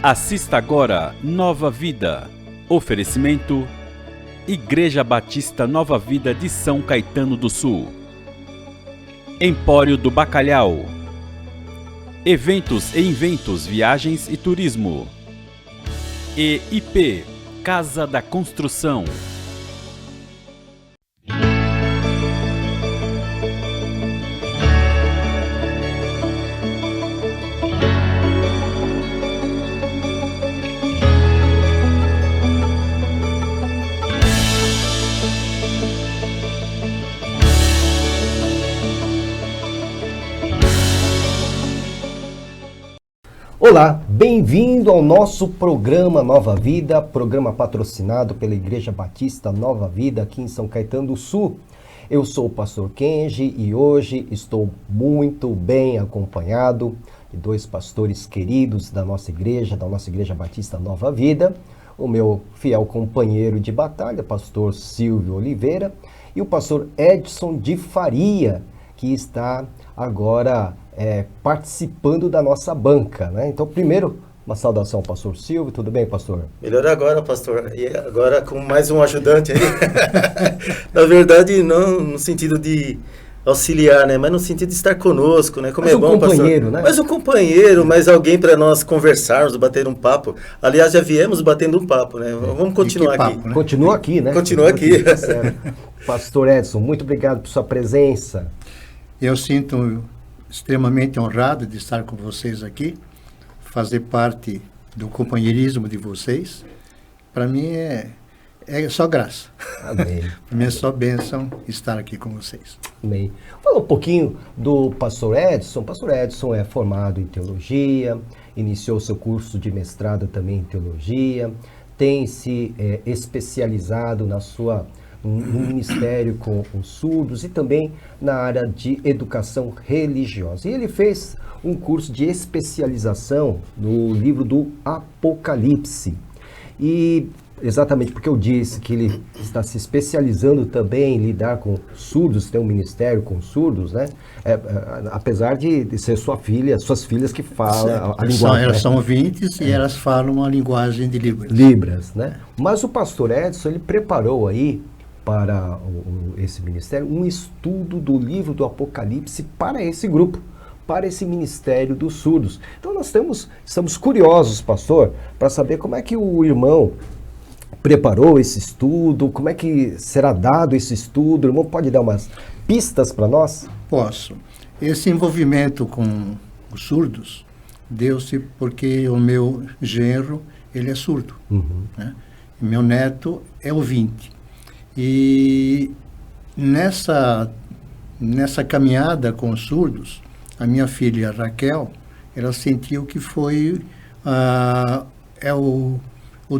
Assista agora Nova Vida. Oferecimento: Igreja Batista Nova Vida de São Caetano do Sul. Empório do Bacalhau. Eventos e Inventos, Viagens e Turismo. E IP, Casa da Construção. Olá, bem-vindo ao nosso programa Nova Vida, programa patrocinado pela Igreja Batista Nova Vida aqui em São Caetano do Sul. Eu sou o pastor Kenji e hoje estou muito bem acompanhado de dois pastores queridos da nossa Igreja Batista Nova Vida, o meu fiel companheiro de batalha, pastor Silvio Oliveira, e o pastor Edson de Faria, que está agora participando da nossa banca, né? Então, primeiro, uma saudação ao pastor Silvio. Tudo bem, pastor? Melhor agora, pastor. E agora com mais um ajudante aí. Na verdade, não no sentido de auxiliar, né? Mas no sentido de estar conosco, né? Como mas é bom, companheiro, pastor. Né? Mais um companheiro, mais alguém para nós conversarmos, bater um papo. Aliás, já viemos batendo um papo, né? Vamos continuar aqui. Papo, né? Continua aqui, né? Continua aqui. Tá certo. Pastor Edson, muito obrigado por sua presença. Eu sinto extremamente honrado de estar com vocês aqui, fazer parte do companheirismo de vocês. Para mim é só graça. Amém. Para mim é só bênção estar aqui com vocês. Amém. Fala um pouquinho do pastor Edson. O pastor Edson é formado em teologia, iniciou seu curso de mestrado também em teologia, tem se especializado no ministério com os surdos e também na área de educação religiosa. E ele fez um curso de especialização no livro do Apocalipse. E exatamente porque eu disse que ele está se especializando também em lidar com surdos, tem um ministério com surdos, né? Apesar de ser suas filhas que falam a linguagem. Elas são ouvintes e elas falam a linguagem de Libras. Libras, né? Mas o pastor Edson, ele preparou aí para esse ministério um estudo do livro do Apocalipse para esse grupo, para esse ministério dos surdos. Então nós estamos curiosos, pastor, para saber como é que o irmão preparou esse estudo, como é que será dado esse estudo. O irmão pode dar umas pistas para nós? Posso. Esse envolvimento com os surdos deu-se porque o meu genro, ele é surdo. Né? E meu neto é ouvinte. E nessa caminhada com os surdos, a minha filha Raquel, ela sentiu que foi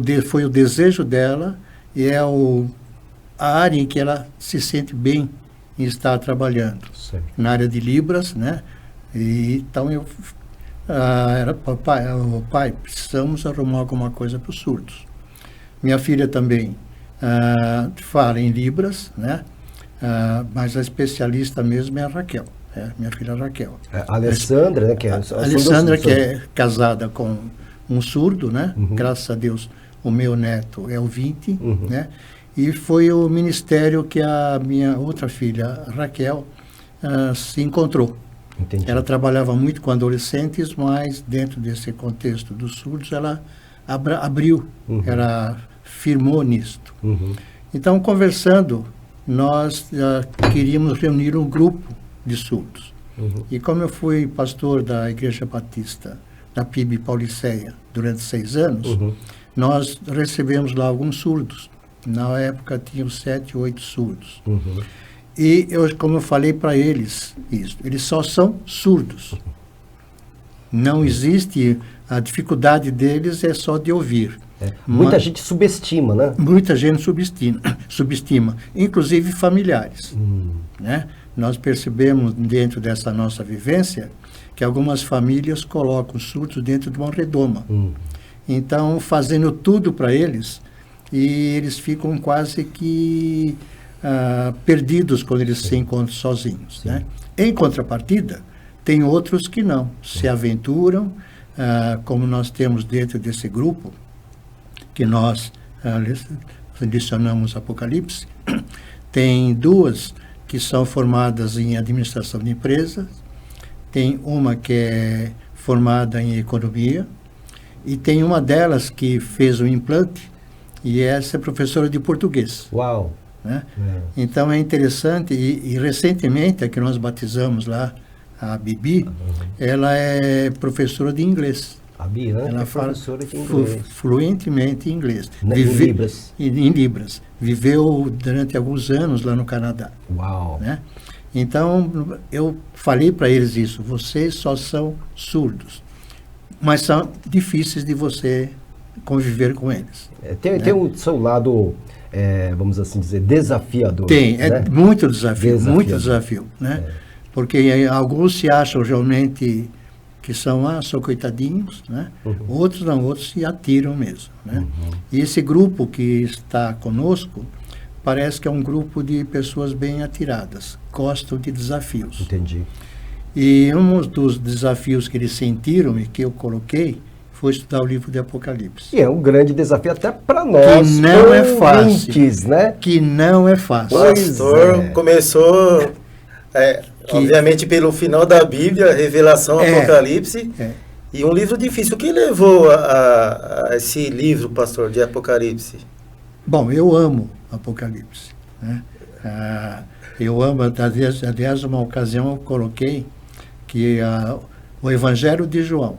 o desejo dela e a área em que ela se sente bem em estar trabalhando. Certo. Na área de Libras, né? E, então pai, precisamos arrumar alguma coisa para os surdos. Minha filha também fala em Libras, né? Mas a especialista mesmo é a Raquel, minha filha Raquel. A Alessandra, né? A Alessandra, que é casada com um surdo, né? Graças a Deus, o meu neto é ouvinte, né? E foi o ministério que a minha outra filha, Raquel, se encontrou. Entendi. Ela trabalhava muito com adolescentes, mas dentro desse contexto dos surdos, ela abriu, ela firmou nisto. Então, conversando, nós queríamos reunir um grupo de surdos. E como eu fui pastor da Igreja Batista, da PIB Pauliceia, durante 6 anos, nós recebemos lá alguns surdos. Na época, tinham 7, 8 surdos. E, como eu falei para eles, eles só são surdos. Não existe, a dificuldade deles é só de ouvir. Muita gente subestima, né? Muita gente subestima, inclusive familiares. Né? Nós percebemos dentro dessa nossa vivência que algumas famílias colocam os surdos dentro de uma redoma. Então, fazendo tudo para eles, e eles ficam quase que perdidos quando eles se encontram sozinhos. Né? Em contrapartida, tem outros que não, se aventuram, como nós temos dentro desse grupo, que nós licionamos Apocalipse, tem 2 que são formadas em administração de empresas, tem uma que é formada em economia, e tem uma delas que fez o implante, e essa é professora de português. Uau! Né? Então é interessante, e recentemente, a que nós batizamos lá, a Bibi, ela é professora de inglês. A Bianca Ela é fala professora de inglês. Fluentemente em inglês. Em Libras. Em Libras. Viveu durante alguns anos lá no Canadá. Uau! Né? Então, eu falei para eles isso. Vocês só são surdos. Mas são difíceis de você conviver com eles. Tem o seu lado, vamos assim dizer, desafiador. Tem, né? é muito desafio, Desafiador. muito desafio. Né? Porque alguns se acham realmente que são coitadinhos, né? Outros não, outros se atiram mesmo. Né? E esse grupo que está conosco, parece que é um grupo de pessoas bem atiradas, gostam de desafios. Entendi. E um dos desafios que eles sentiram e que eu coloquei foi estudar o livro de Apocalipse. E é um grande desafio até para nós. Que não é fácil. ouvintes, né? Que não é fácil. O pastor começou, obviamente, pelo final da Bíblia, Revelação, Apocalipse, e um livro difícil. O que levou a esse livro, pastor, de Apocalipse? Bom, eu amo Apocalipse. Né? Eu amo, aliás, uma ocasião eu coloquei que o Evangelho de João,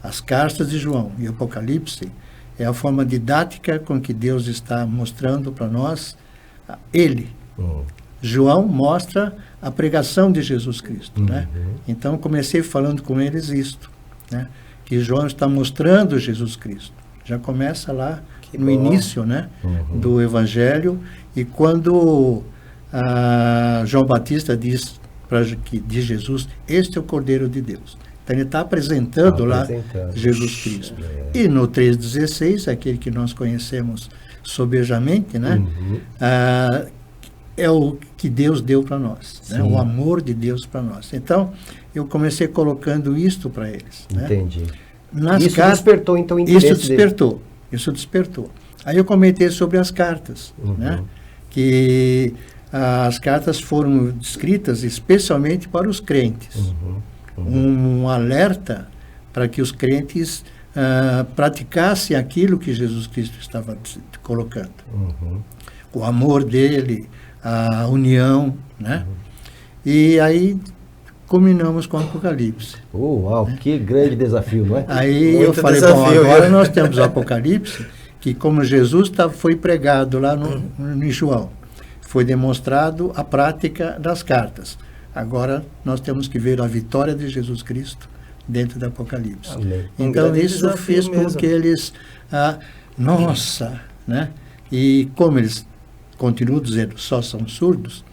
as cartas de João e Apocalipse é a forma didática com que Deus está mostrando para nós Ele. João mostra a pregação de Jesus Cristo. Né? Então, comecei falando com eles isto, né? Que João está mostrando Jesus Cristo. Já começa lá no início, né? Do Evangelho, e quando João Batista diz de Jesus, este é o Cordeiro de Deus. Então ele está apresentando lá Jesus Cristo. E no 3,16, aquele que nós conhecemos sobejamente, né? É o que Deus deu para nós, né? O amor de Deus para nós. Então, eu comecei colocando isto para eles. Entendi. Né? Isso despertou, então, o interesse Isso despertou. Aí eu comentei sobre as cartas, né? Que as cartas foram escritas especialmente para os crentes. Um alerta para que os crentes praticassem aquilo que Jesus Cristo estava colocando. O amor dele, a união, né? E aí combinamos com o Apocalipse. Uau, que grande desafio, não é? Aí eu falei, bom, agora nós temos o Apocalipse, que como Jesus foi pregado lá no João, foi demonstrado a prática das cartas. Agora nós temos que ver a vitória de Jesus Cristo dentro do Apocalipse. Amém. Então isso fez com que eles, nossa, né? E como eles continuam dizendo, só são surdos,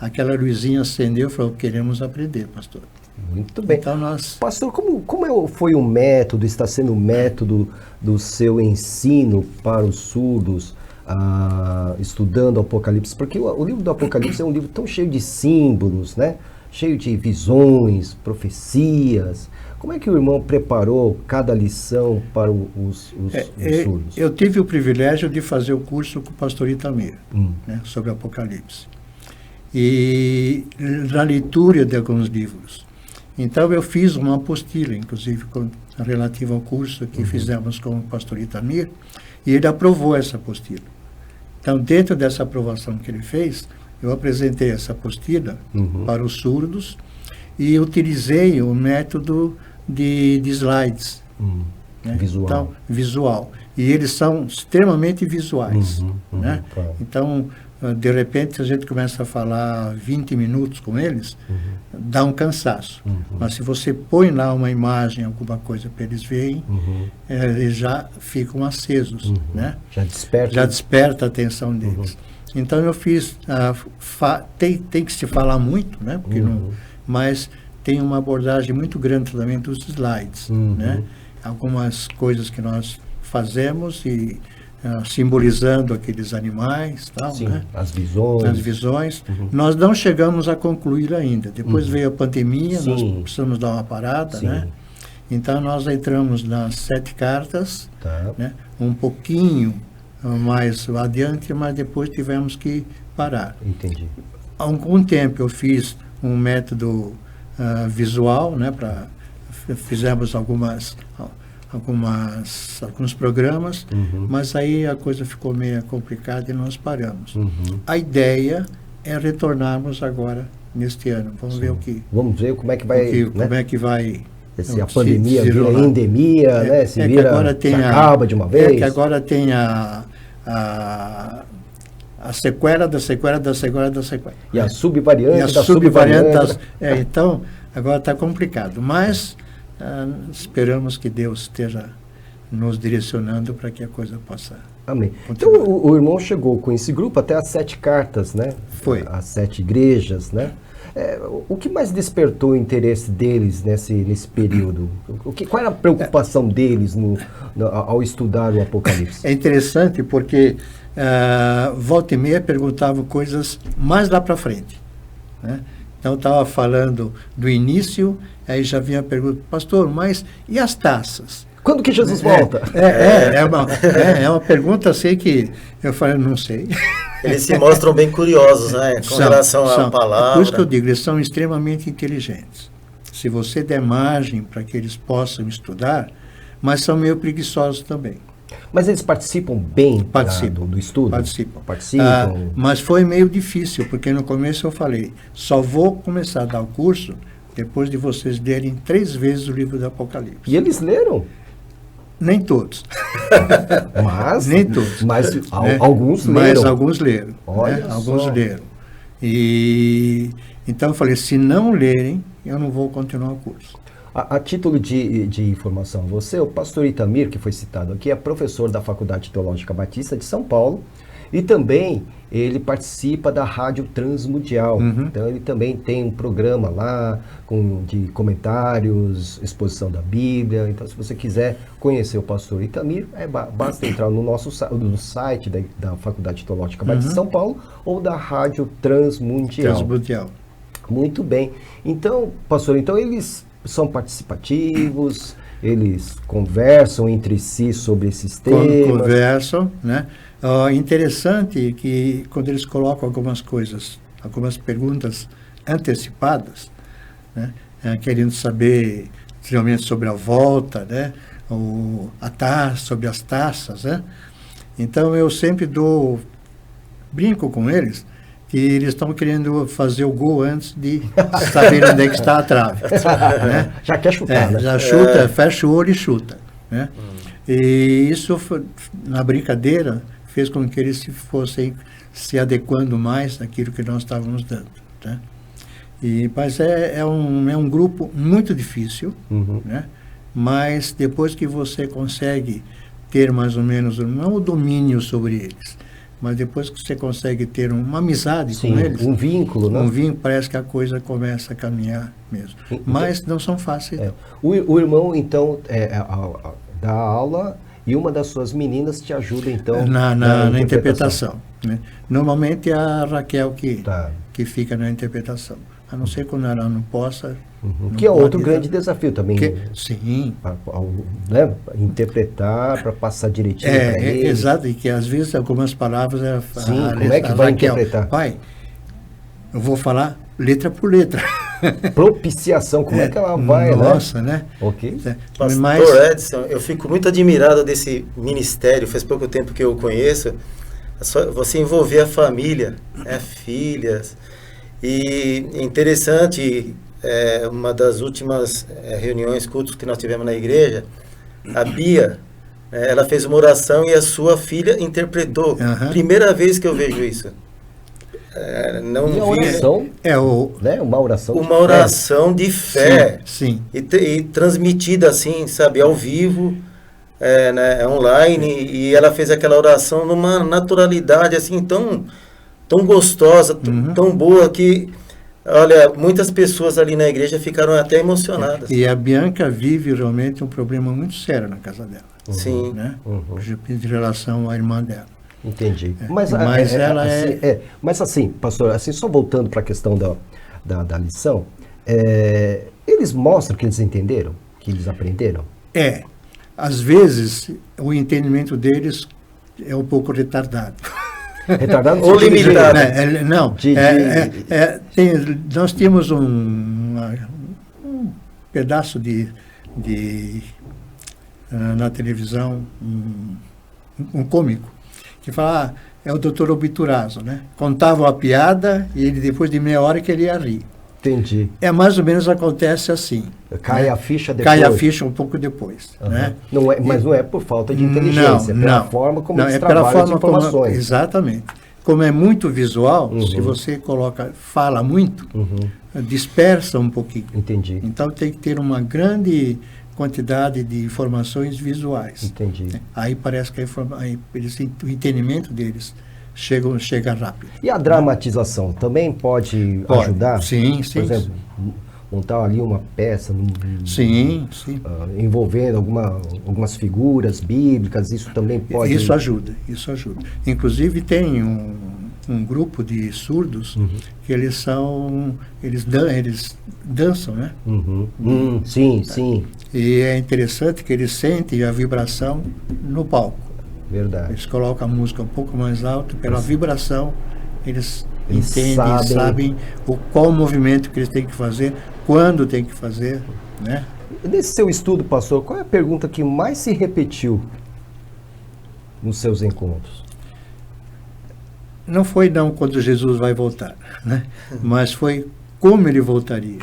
aquela luzinha acendeu e falou, queremos aprender, pastor. Muito bem. Então nós... Pastor, como foi o método, está sendo o método do seu ensino para os surdos, estudando o Apocalipse? Porque o livro do Apocalipse é um livro tão cheio de símbolos, né? Cheio de visões, profecias. Como é que o irmão preparou cada lição para os surdos? Eu tive o privilégio de fazer o curso com o pastor Itamir, né, sobre Apocalipse. E na leitura de alguns livros. Então eu fiz uma apostila, inclusive relativa ao curso que fizemos com o pastor Itamir, e ele aprovou essa apostila. Então, dentro dessa aprovação que ele fez, eu apresentei essa apostila para os surdos e utilizei o método de slides. Né? Visual. Então, visual. E eles são extremamente visuais. Né? Claro. Então, de repente, se a gente começa a falar 20 minutos com eles, dá um cansaço. Mas se você põe lá uma imagem, alguma coisa para eles verem, eles já ficam acesos. Né? Já desperta a atenção deles. Então eu fiz, tem que se falar muito, né? Porque mas tem uma abordagem muito grande também dos slides. Né? Algumas coisas que nós fazemos e simbolizando aqueles animais, tal, Sim, né? As visões. Nós não chegamos a concluir ainda. Depois veio a pandemia, Sim. nós precisamos dar uma parada, Sim. né? Então nós entramos nas 7 cartas, Tá. né? Um pouquinho mais adiante, mas depois tivemos que parar. Entendi. Há algum tempo eu fiz um método visual, né? Fizemos alguns programas, mas aí a coisa ficou meio complicada e nós paramos. A ideia é retornarmos agora neste ano. Vamos ver Vamos ver como é que vai, como é que vai. Se a pandemia vira endemia, né? Se que vira, agora tem se acaba de uma vez. que agora tem a sequela da sequela da sequela da sequela. E a subvariante E a da subvariante. subvariante. Então, agora está complicado. Mas esperamos que Deus esteja nos direcionando para que a coisa possa. Amém. continuar. Então o irmão chegou com esse grupo até as 7 cartas, né? Foi. As 7 igrejas, né? O que mais despertou o interesse deles nesse período? Qual era a preocupação deles ao estudar o Apocalipse? É interessante porque volta e meia perguntavam coisas mais lá para frente, né? Então estava falando do início, aí já vinha a pergunta, pastor, mas e as taças? Quando que Jesus volta? É uma pergunta assim que eu falei, não sei. Eles se mostram bem curiosos, né? Com relação à palavra. É por isso que eu digo, eles são extremamente inteligentes. Se você der margem para que eles possam estudar, mas são meio preguiçosos também. Mas eles participam bem do estudo? Participam. Mas foi meio difícil, porque no começo eu falei, só vou começar a dar o curso depois de vocês lerem 3 vezes o livro do Apocalipse. E eles leram? Nem todos. Nem todos. Mas né? alguns leram. Mas alguns leram. Olha né? só. Alguns leram. E então eu falei, se não lerem, eu não vou continuar o curso. A título de informação a você, o pastor Itamir, que foi citado aqui, é professor da Faculdade Teológica Batista de São Paulo e também ele participa da Rádio Transmundial. Então ele também tem um programa lá de comentários, exposição da Bíblia. Então se você quiser conhecer o pastor Itamir, basta entrar no no site da Faculdade Teológica Batista de São Paulo ou da Rádio Transmundial. Muito bem. Então, pastor, eles são participativos, eles conversam entre si sobre esses temas. Conversam, né? Interessante que quando eles colocam algumas coisas, algumas perguntas antecipadas, né? Querendo saber realmente sobre a volta, né? Sobre as taças, né? Então eu sempre brinco com eles, que eles estão querendo fazer o gol antes de saber onde é que está a trave. Né? Já quer chutar, né? Já chuta, fecha o olho e chuta. Né? E isso, na brincadeira, fez com que eles fossem se adequando mais daquilo que nós estávamos dando. Né? Mas é um grupo muito difícil, né? Mas depois que você consegue ter mais ou menos, não o domínio sobre eles, mas depois que você consegue ter uma amizade com eles... um vínculo, né? Um vínculo, parece que a coisa começa a caminhar mesmo. Mas não são fáceis. O irmão, então, dá aula e uma das suas meninas te ajuda, então... Na interpretação. Né? Normalmente é a Raquel que fica na interpretação. A não ser quando ela não possa... Que é outro grande desafio também. Sim. Né? Interpretar para passar direitinho para eles. Exato, e que às vezes algumas palavras... como é que vai interpretar? Pai, eu vou falar letra por letra. Propiciação, como é que ela vai, Nossa, né? Ok. Pastor Edson, eu fico muito admirado desse ministério, faz pouco tempo que eu conheço, você envolver a família, filhas, e é interessante, uma das últimas reuniões, cultos que nós tivemos na igreja, a Bia, ela fez uma oração e a sua filha interpretou. Primeira vez que eu vejo isso. Não vi. Oração, né? Uma oração. Uma oração de fé. Sim. E transmitida assim, sabe, ao vivo, né, online. E ela fez aquela oração numa naturalidade assim tão gostosa, tão boa que, olha, muitas pessoas ali na igreja ficaram até emocionadas. E a Bianca vive realmente um problema muito sério na casa dela. Sim. Né? Em relação à irmã dela. Entendi. Mas ela Mas assim, pastor, assim, só voltando para a questão da lição, eles mostram que eles entenderam? que eles aprenderam? Às vezes, o entendimento deles é um pouco retardado. Retardado Ou limitado. Não, nós tínhamos um pedaço na televisão, um cômico, que fala, é o Dr. Obturazo, né? Contava uma piada e ele, depois de meia hora, que ele ia rir. Entendi. Mais ou menos acontece assim. Cai a ficha depois. Cai a ficha um pouco depois. Né? Mas não é por falta de inteligência, é pela forma como eles trabalham as informações. Exatamente. Como é muito visual, se você fala muito, dispersa um pouquinho. Entendi. Então tem que ter uma grande quantidade de informações visuais. Entendi. Aí parece que o entendimento deles chega rápido. E a dramatização também pode ajudar? Sim. Por exemplo, montar ali uma peça sim. Envolvendo algumas figuras bíblicas, isso também pode... Isso ajuda. Inclusive tem um grupo de surdos que eles dançam, né? Sim. E é interessante que eles sentem a vibração no palco. Verdade. Eles colocam a música um pouco mais alto, pela vibração, eles entendem, sabem qual movimento que eles têm que fazer, quando tem que fazer, né? Nesse seu estudo, pastor, qual é a pergunta que mais se repetiu nos seus encontros? Não foi quando Jesus vai voltar, né? Mas foi como ele voltaria.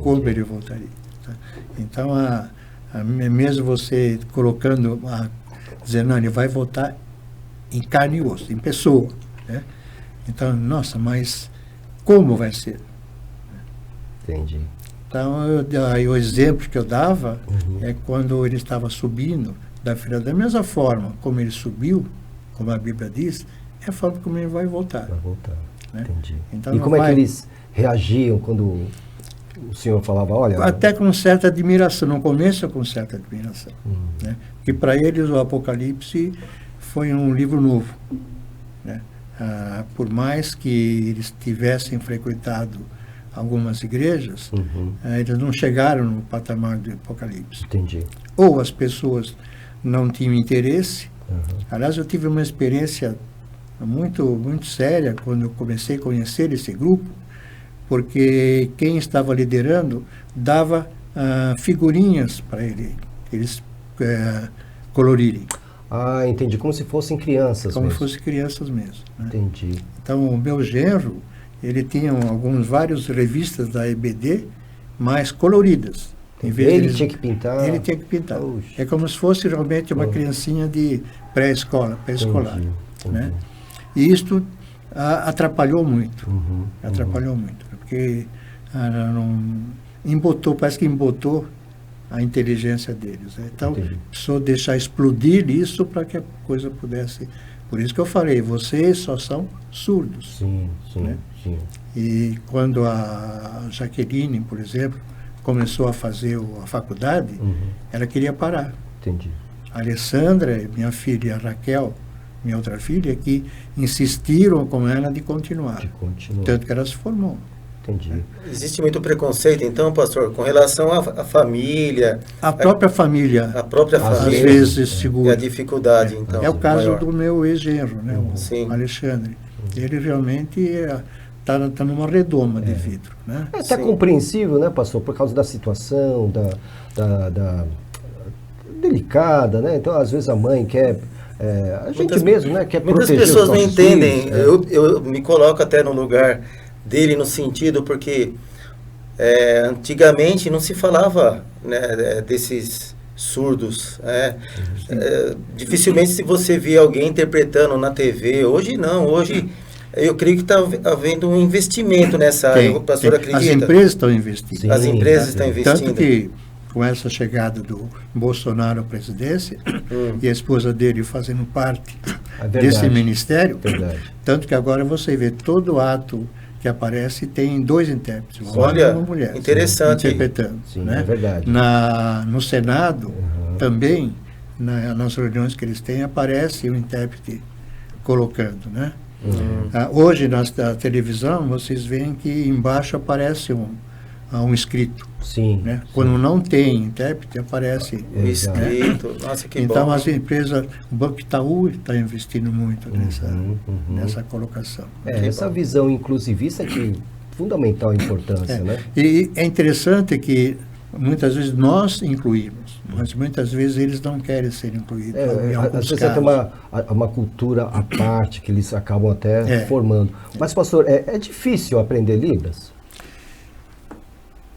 Como ele voltaria. Tá? Então, mesmo você colocando, dizendo, não, ele vai voltar em carne e osso, em pessoa. Né? Então, nossa, mas como vai ser? Entendi. Então, o exemplo que eu dava é quando ele estava subindo da filha, da mesma forma como ele subiu, como a Bíblia diz, é a forma como ele vai voltar. Vai voltar, né? Entendi. Então, e como é que eles reagiam quando o senhor falava, olha... Até com certa admiração, no começo com certa admiração. Né? Porque para eles o Apocalipse foi um livro novo. Né? Por mais que eles tivessem frequentado algumas igrejas, eles não chegaram no patamar do Apocalipse. Entendi. Ou as pessoas não tinham interesse. Aliás, eu tive uma experiência muito séria quando eu comecei a conhecer esse grupo, porque quem estava liderando dava figurinhas para eles colorirem. Entendi. Como se fossem crianças Como mesmo. se fossem crianças mesmo. Né? Entendi. Então, o meu genro, ele tinha várias revistas da EBD, mais coloridas. Ele tinha que pintar? Ele tinha que pintar. Oxe. É como se fosse realmente uma criancinha de pré-escolar. Né? E isto atrapalhou muito. Atrapalhou muito. Porque parece que embotou a inteligência deles. Né? Então, precisou deixar explodir isso para que a coisa pudesse... Por isso que eu falei, vocês só são surdos. Sim. E quando a Jaqueline, por exemplo, começou a fazer a faculdade, ela queria parar. Entendi. A Alessandra, minha filha, e a Raquel, minha outra filha, que insistiram com ela de continuar. Tanto que ela se formou. Entendi. Existe muito preconceito, então, pastor, com relação à família. A própria família. A própria família. Às vezes segura. E a dificuldade, então. É o caso maior. do meu ex-genro, né, o Alexandre. Ele realmente está numa redoma de vidro. Né? É até compreensível, né, pastor, por causa da situação, delicada, né? Então, às vezes a mãe quer... a gente mesmo, né, quer proteger muitas pessoas os não nossos entendem. filhos, Eu me coloco até no lugar dele, no sentido, porque antigamente não se falava, né, desses surdos. Dificilmente se você via alguém interpretando na TV. Hoje não, hoje... Eu creio que está havendo um investimento nessa área. O pastor acredita? As empresas estão investindo. Sim, as empresas estão investindo. Tanto que, com essa chegada do Bolsonaro à presidência, e a esposa dele fazendo parte desse ministério, tanto que agora você vê todo ato que aparece tem 2 intérpretes, um homem e uma mulher. Interessante. Interpretando. Sim, né? É verdade. No Senado, também, nas reuniões que eles têm, aparece o intérprete colocando, né? Hoje, na televisão, vocês veem que embaixo aparece um escrito. Sim. Né? Quando não tem intérprete, aparece O escrito. Nossa, que então bom. as empresas, o Banco Itaú está investindo muito nessa colocação. Essa visão inclusivista é de fundamental importância, né? E é interessante que muitas vezes nós incluímos, mas muitas vezes eles não querem ser incluídos. Às vezes tem uma cultura à parte que eles acabam até formando. Mas, pastor, é difícil aprender Libras?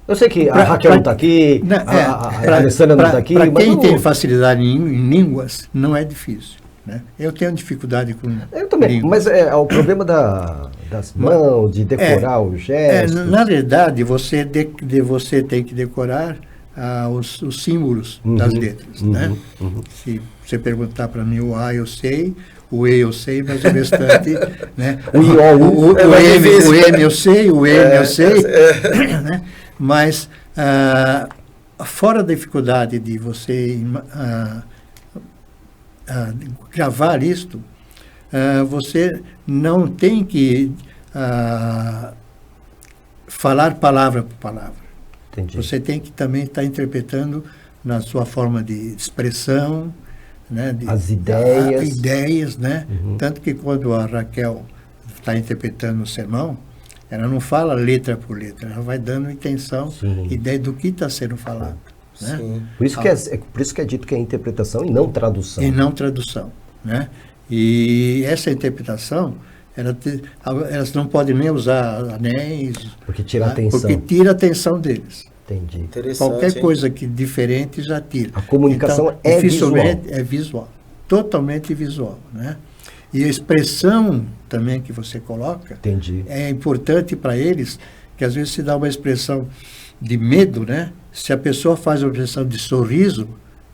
Eu sei que a Raquel não está aqui, a Alessandra não está aqui. Para quem tem facilidade em línguas, não é difícil. Né? Eu tenho dificuldade com eu também, línguas. Mas o problema das mãos, de decorar os gestos. Na verdade, você tem que decorar os símbolos das letras. Né? Se você perguntar para mim o A eu sei, o E eu sei, mas o restante... né? O M eu sei, o N eu sei. Né? Mas, fora da dificuldade de você gravar isto, você não tem que falar palavra por palavra. Entendi. Você tem que também estar interpretando na sua forma de expressão, né, as ideias. Ideias, né? Tanto que quando a Raquel está interpretando o sermão, ela não fala letra por letra, ela vai dando intenção, ideia do que está sendo falado. Né? Por isso que é dito que é interpretação e não tradução. E não tradução. Né? E essa interpretação, elas não podem nem usar anéis. Porque tira a atenção. Porque tira a atenção deles. Entendi. Qualquer coisa que diferente já tira. A comunicação então, é visual. É visual. Totalmente visual. Né? E a expressão também que você coloca é importante para eles, que às vezes se dá uma expressão de medo, né? Se a pessoa faz uma expressão de sorriso,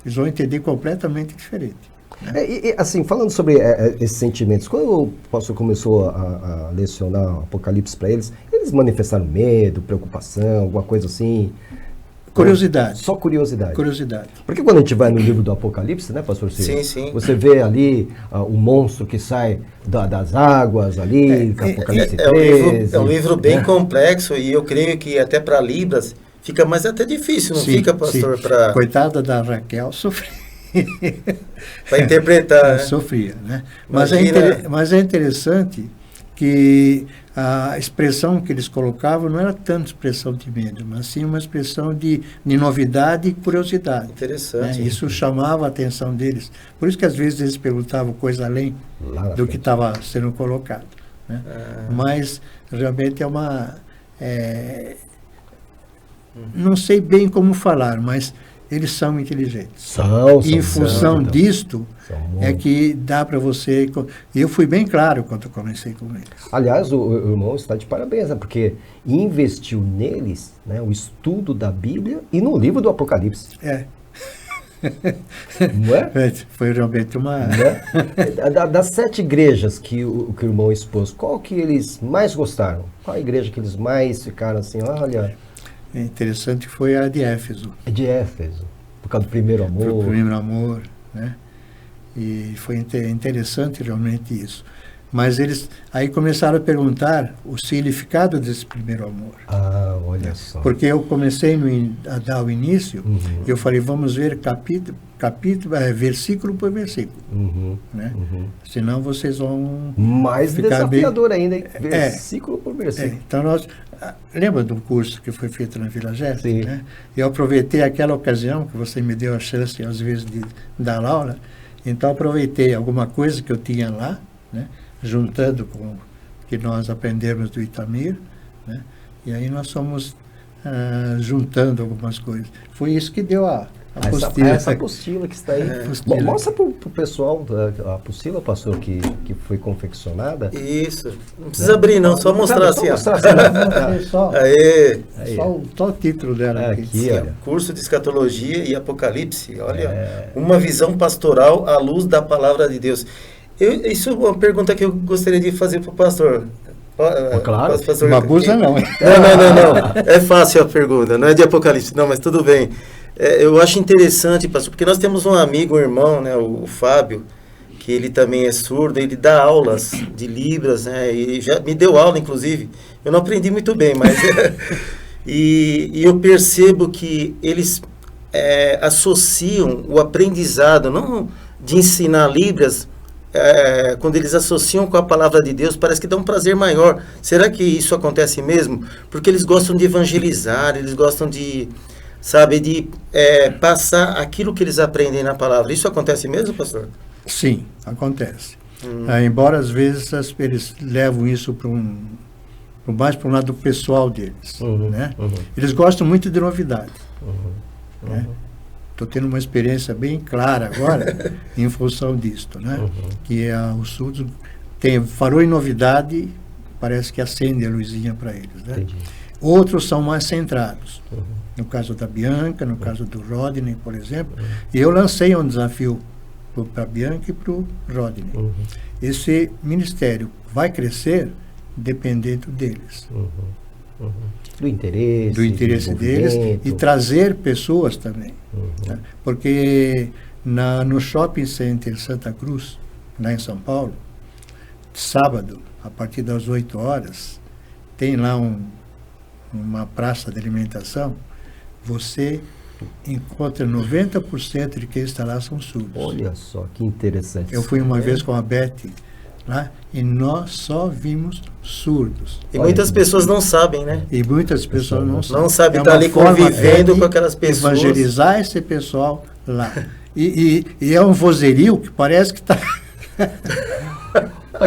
eles vão entender completamente diferente. Né? Assim, falando sobre esses sentimentos, quando o pastor começou a lecionar Apocalipse para eles manifestaram medo, preocupação, alguma coisa assim? Curiosidade. Só curiosidade. Curiosidade. Porque quando a gente vai no livro do Apocalipse, né, pastor Silvio? Sim. Você vê ali o monstro que sai das águas ali, Apocalipse 13. É um livro bem complexo e eu creio que até para Libras fica mais até difícil, não fica, pastor? Coitada da Raquel, sofria. Para interpretar. Né? Sofria, né? Mas é interessante que a expressão que eles colocavam não era tanto expressão de medo, mas sim uma expressão de novidade e curiosidade. Interessante. Né? Isso chamava a atenção deles. Por isso que às vezes eles perguntavam coisa além do que estava sendo colocado. Né? Mas realmente é uma... não sei bem como falar, mas eles são inteligentes. Em função disto, é que dá para você... Eu fui bem claro quando eu comecei com eles. Aliás, o irmão está de parabéns, né? Porque investiu neles, né, o estudo da Bíblia e no livro do Apocalipse. Não é? Foi realmente uma... Né? Das 7 igrejas que o irmão expôs, qual que eles mais gostaram? Qual a igreja que eles mais ficaram assim, olha... Interessante foi a de Éfeso. De Éfeso, por causa do primeiro amor. Do primeiro amor, né? E foi interessante realmente isso. Mas eles aí começaram a perguntar o significado desse primeiro amor. Olha só. Porque eu comecei a dar o início, eu falei, vamos ver versículo por versículo. Né? Senão vocês vão mais desafiador ainda, hein? Versículo por versículo. Então nós... Lembra do curso que foi feito na Vila Jéssica? Né? Eu aproveitei aquela ocasião que você me deu a chance, às vezes, de dar aula. Então, aproveitei alguma coisa que eu tinha lá, né? Juntando com o que nós aprendemos do Itamir. Né? E aí nós fomos juntando algumas coisas. Foi isso que deu a apostila. Essa apostila que está aí. Mostra para o pessoal a apostila, pastor, que foi confeccionada. Isso. Não precisa abrir, não. Só mostrar assim. Só o título dela. Aqui, olha. Curso de Escatologia e Apocalipse. Olha, uma visão pastoral à luz da palavra de Deus. Isso é uma pergunta que eu gostaria de fazer para o pastor. Claro. Pastor, uma abusa não. Não. É fácil a pergunta. Não é de Apocalipse, não, mas tudo bem. Eu acho interessante, pastor, porque nós temos um amigo, um irmão, né, o Fábio, que ele também é surdo, ele dá aulas de Libras, né, e já me deu aula, inclusive. Eu não aprendi muito bem, mas E eu percebo que eles associam o aprendizado, não de ensinar Libras, quando eles associam com a palavra de Deus, parece que dá um prazer maior. Será que isso acontece mesmo? Porque eles gostam de evangelizar, eles gostam de, sabe, de passar aquilo que eles aprendem na palavra. Isso acontece mesmo, pastor? Sim, acontece. Embora às vezes eles levam isso mais para um lado pessoal deles. Né? Eles gostam muito de novidade. Né? Estou tendo uma experiência bem clara agora em função disto, né? Que o surdos falou em novidade, parece que acende a luzinha para eles, né? Outros são mais centrados. No caso da Bianca, no caso do Rodney, por exemplo, e eu lancei um desafio para a Bianca e para o Rodney. Esse ministério vai crescer dependendo deles. Do interesse deles e trazer pessoas também. Né? Porque no Shopping Center Santa Cruz, lá em São Paulo, sábado, a partir das 8 horas, tem lá uma praça de alimentação. Você encontra 90% de quem está lá são surdos. Olha só, que interessante. Eu fui uma vez com a Beth lá e nós só vimos surdos. E muitas pessoas não sabem, né? E muitas pessoas não sabem. Não sabem estar ali convivendo com aquelas pessoas. Evangelizar esse pessoal lá. E é um vozerio que parece que está...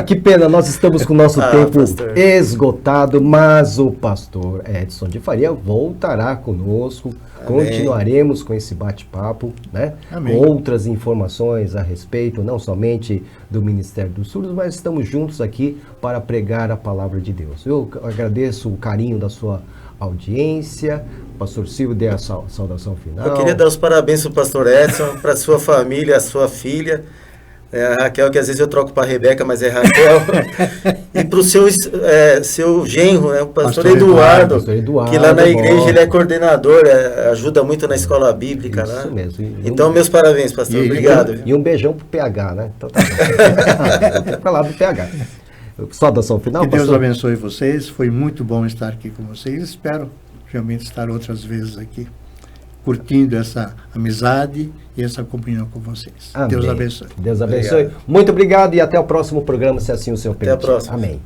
Que pena, nós estamos com o nosso tempo pastor. Esgotado, mas o pastor Edson de Faria voltará conosco. Amém. Continuaremos com esse bate-papo, né? Com outras informações a respeito, não somente do Ministério dos Surdos, mas estamos juntos aqui para pregar a palavra de Deus. Eu agradeço o carinho da sua audiência. O pastor Silvio dê a saudação final. Eu queria dar os parabéns para o pastor Edson, para a sua família, a sua filha. A Raquel, que às vezes eu troco para a Rebeca, mas é Raquel. E para o seu genro, né, o pastor Eduardo, que lá na igreja ele é coordenador, ajuda muito na escola bíblica. Isso lá. Mesmo. Então, meus parabéns, pastor. Obrigado. E um beijão para o PH, né? Então tá bom. Para lá do PH. Saudação final, que Deus abençoe vocês. Foi muito bom estar aqui com vocês. Espero realmente estar outras vezes aqui, curtindo essa amizade e essa comunhão com vocês. Amém. Deus abençoe. Deus abençoe. Obrigado. Muito obrigado e até o próximo programa, se assim o Senhor permitir. Até a próxima. Amém.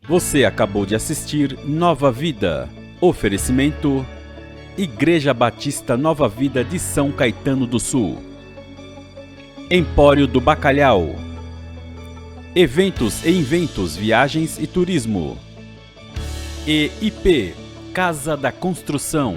Você acabou de assistir Nova Vida. Oferecimento: Igreja Batista Nova Vida de São Caetano do Sul. Empório do Bacalhau. Eventos e Inventos, Viagens e Turismo. EIP, Casa da Construção.